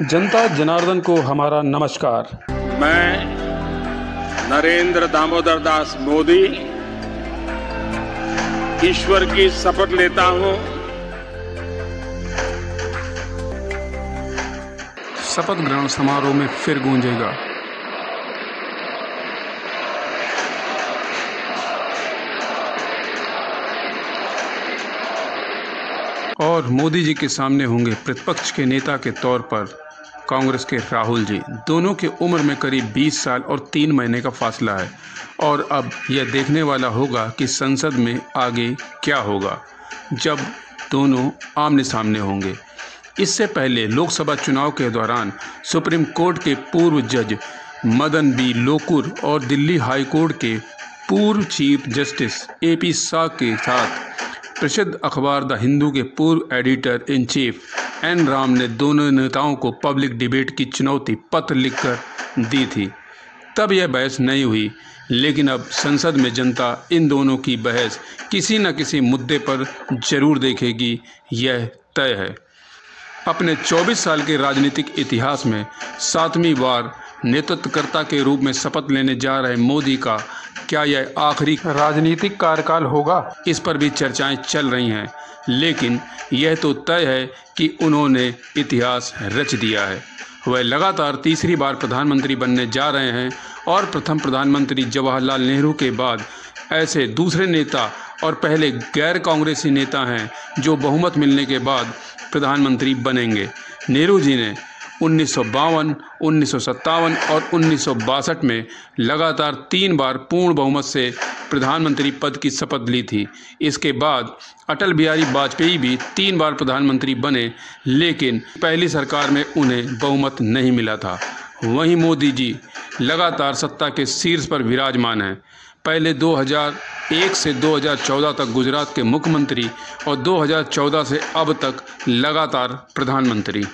जनता जनार्दन को हमारा नमस्कार। मैं नरेंद्र दामोदर दास मोदी ईश्वर की शपथ लेता हूं। शपथ ग्रहण समारोह में फिर गूंजेगा और मोदी जी के सामने होंगे प्रतिपक्ष के नेता के तौर पर कांग्रेस के राहुल जी। दोनों की उम्र में करीब 20 साल और 3 महीने का फासला है और अब यह देखने वाला होगा कि संसद में आगे क्या होगा जब दोनों आमने सामने होंगे। इससे पहले लोकसभा चुनाव के दौरान सुप्रीम कोर्ट के पूर्व जज मदन बी लोकुर और दिल्ली हाई कोर्ट के पूर्व चीफ जस्टिस AP शाह के साथ प्रसिद्ध अखबार द हिंदू के पूर्व editor in chief N Ram ने दोनों नेताओं को पब्लिक डिबेट की चुनौती पत्र लिखकर दी थी। तब यह बहस नहीं हुई, लेकिन अब संसद में जनता इन दोनों की बहस किसी न किसी मुद्दे पर जरूर देखेगी, यह तय है। अपने 24 साल के राजनीतिक इतिहास में 7वीं बार नेतृत्वकर्ता के रूप में शपथ लेने जा रहे मोदी का क्या यह आखिरी राजनीतिक कार्यकाल होगा, इस पर भी चर्चाएं चल रही हैं। लेकिन यह तो तय है कि उन्होंने इतिहास रच दिया है। वह लगातार तीसरी बार प्रधानमंत्री बनने जा रहे हैं और प्रथम प्रधानमंत्री जवाहरलाल नेहरू के बाद ऐसे दूसरे नेता और पहले गैर कांग्रेसी नेता हैं जो बहुमत मिलने के बाद प्रधानमंत्री बनेंगे। नेहरू जी ने 1952, 1957 और 1962 में लगातार 3 बार पूर्ण बहुमत से प्रधानमंत्री पद की शपथ ली थी। इसके बाद अटल बिहारी वाजपेयी भी 3 बार प्रधानमंत्री बने, लेकिन पहली सरकार में उन्हें बहुमत नहीं मिला था। वहीं मोदी जी लगातार सत्ता के शीर्ष पर विराजमान हैं। पहले 2001 से 2014 तक गुजरात के मुख्यमंत्री और 2014 से अब तक लगातार प्रधानमंत्री।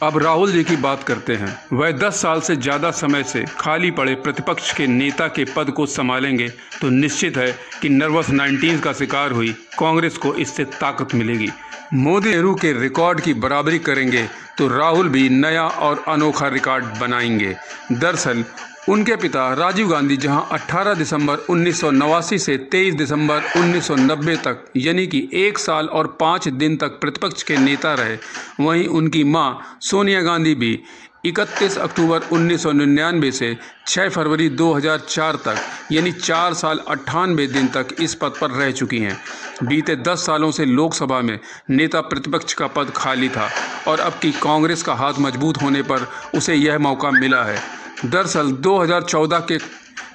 अब राहुल जी की बात करते हैं। वह 10 साल से ज़्यादा समय से खाली पड़े प्रतिपक्ष के नेता के पद को संभालेंगे तो निश्चित है कि नर्वस 19 का शिकार हुई कांग्रेस को इससे ताकत मिलेगी। मोदी नेहरू के रिकॉर्ड की बराबरी करेंगे तो राहुल भी नया और अनोखा रिकॉर्ड बनाएंगे। दरअसल उनके पिता राजीव गांधी जहां 18 दिसंबर 1989 से 23 दिसंबर 1990 तक यानी कि 1 साल और 5 दिन तक प्रतिपक्ष के नेता रहे, वहीं उनकी मां सोनिया गांधी भी 31 अक्टूबर 1999 से 6 फरवरी 2004 तक यानी 4 साल 98 दिन तक इस पद पर रह चुकी हैं। बीते 10 सालों से लोकसभा में नेता प्रतिपक्ष का पद खाली था और अब की कांग्रेस का हाथ मजबूत होने पर उसे यह मौका मिला है। दरअसल 2014 के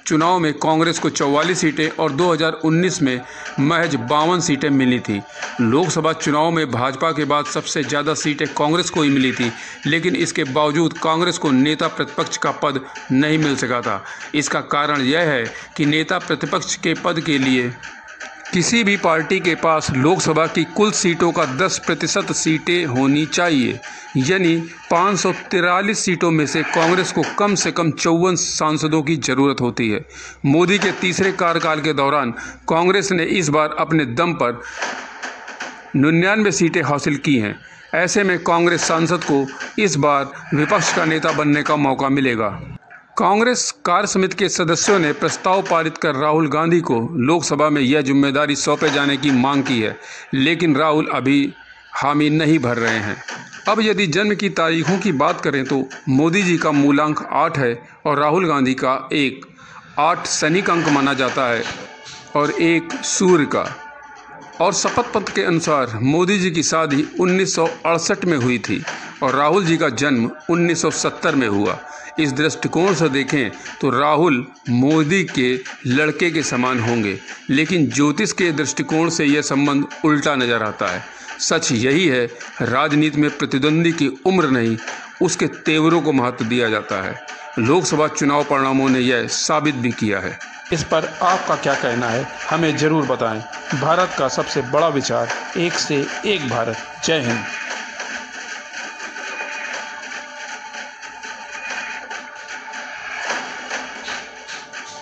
चुनाव में कांग्रेस को 44 सीटें और 2019 में महज 52 सीटें मिली थी। लोकसभा चुनाव में भाजपा के बाद सबसे ज़्यादा सीटें कांग्रेस को ही मिली थी, लेकिन इसके बावजूद कांग्रेस को नेता प्रतिपक्ष का पद नहीं मिल सका था। इसका कारण यह है कि नेता प्रतिपक्ष के पद के लिए किसी भी पार्टी के पास लोकसभा की कुल सीटों का 10% सीटें होनी चाहिए, यानी 543 सीटों में से कांग्रेस को कम से कम 54 सांसदों की ज़रूरत होती है। मोदी के तीसरे कार्यकाल के दौरान कांग्रेस ने इस बार अपने दम पर 99 सीटें हासिल की हैं। ऐसे में कांग्रेस सांसद को इस बार विपक्ष का नेता बनने का मौका मिलेगा। कांग्रेस कार्य समिति के सदस्यों ने प्रस्ताव पारित कर राहुल गांधी को लोकसभा में यह जिम्मेदारी सौंपे जाने की मांग की है, लेकिन राहुल अभी हामी नहीं भर रहे हैं। अब यदि जन्म की तारीखों की बात करें तो मोदी जी का मूलांक 8 है और राहुल गांधी का 1। 8 शनि का अंक माना जाता है और 1 सूर्य का। और शपथ पत्र के अनुसार मोदी जी की शादी 1968 में हुई थी और राहुल जी का जन्म 1970 में हुआ। इस दृष्टिकोण से देखें तो राहुल मोदी के लड़के के समान होंगे, लेकिन ज्योतिष के दृष्टिकोण से यह संबंध उल्टा नजर आता है। सच यही है, राजनीति में प्रतिद्वंदी की उम्र नहीं, उसके तेवरों को महत्व दिया जाता है। लोकसभा चुनाव परिणामों ने यह साबित भी किया है। इस पर आपका क्या कहना है, हमें ज़रूर बताएं। भारत का सबसे बड़ा विचार, एक से एक भारत। जय हिंद।